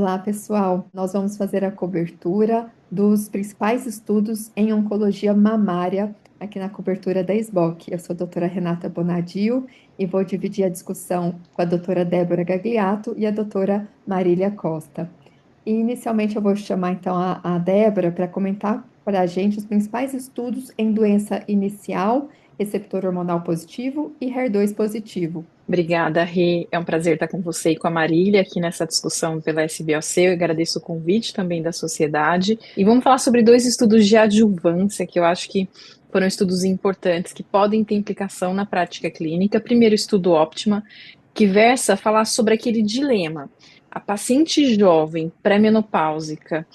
Olá, pessoal. Nós vamos fazer a cobertura dos principais estudos em oncologia mamária aqui na cobertura da SBOC. Eu sou a doutora Renata Bonadio e vou dividir a discussão com a doutora Débora Gagliato e a doutora Marília Costa. E inicialmente eu vou chamar então a Débora para comentar para a gente os principais estudos em doença inicial, receptor hormonal positivo e HER2 positivo. Obrigada, Rê. É um prazer estar com você e com a Marília aqui nessa discussão pela SBOC. Eu agradeço o convite também da sociedade. E vamos falar sobre dois estudos de adjuvância que eu acho que foram estudos importantes que podem ter implicação na prática clínica. Primeiro, o estudo Optima, que versa falar sobre aquele dilema. A paciente jovem, pré-menopáusica,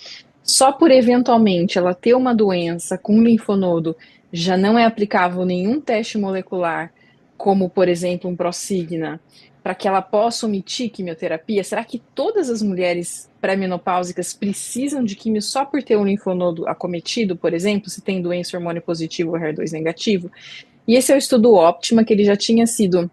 só por eventualmente ela ter uma doença com linfonodo, já não é aplicável nenhum teste molecular como, por exemplo, um Prosigna, para que ela possa omitir quimioterapia? Será que todas as mulheres pré-menopáusicas precisam de quimio só por ter um linfonodo acometido, por exemplo, se tem doença hormônio positivo ou HER2 negativo? E esse é o estudo Optima, que ele já tinha sido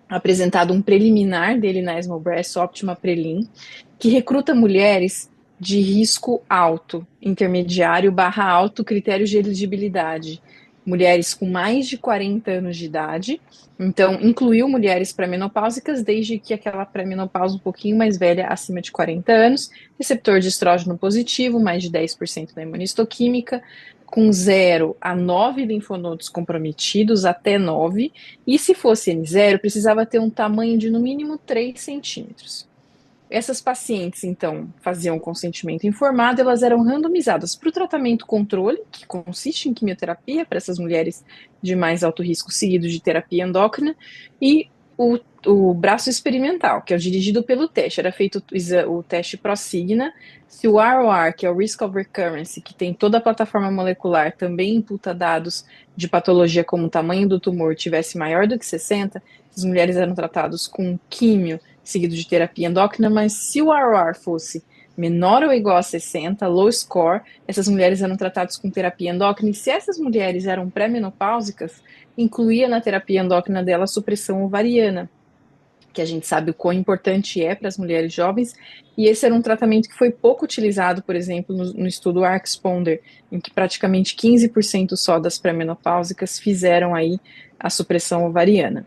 apresentado um preliminar dele na ESMO Breast, Optima Prelim, que recruta mulheres de risco alto, intermediário barra alto, critérios de elegibilidade. Mulheres com mais de 40 anos de idade, então incluiu mulheres pré-menopáusicas, desde que aquela pré-menopausa um pouquinho mais velha, acima de 40 anos, receptor de estrógeno positivo, mais de 10% da imunistoquímica, com 0 a 9 linfonodos comprometidos, até 9, e se fosse N0, precisava ter um tamanho de no mínimo 3 centímetros. Essas pacientes, então, faziam consentimento informado, elas eram randomizadas para o tratamento controle, que consiste em quimioterapia para essas mulheres de mais alto risco, seguido de terapia endócrina, e o braço experimental, que é o dirigido pelo teste. Era feito o teste Prosigna. Se o ROR, que é o Risk of Recurrence, que tem toda a plataforma molecular, também imputa dados de patologia como o tamanho do tumor, tivesse maior do que 60, as mulheres eram tratadas com químio, seguido de terapia endócrina, mas se o ROR fosse menor ou igual a 60, low score, essas mulheres eram tratadas com terapia endócrina, e se essas mulheres eram pré-menopáusicas, incluía na terapia endócrina dela a supressão ovariana, que a gente sabe o quão importante é para as mulheres jovens, e esse era um tratamento que foi pouco utilizado, por exemplo, no estudo ARC-Sponder, em que praticamente 15% só das pré-menopáusicas fizeram aí a supressão ovariana.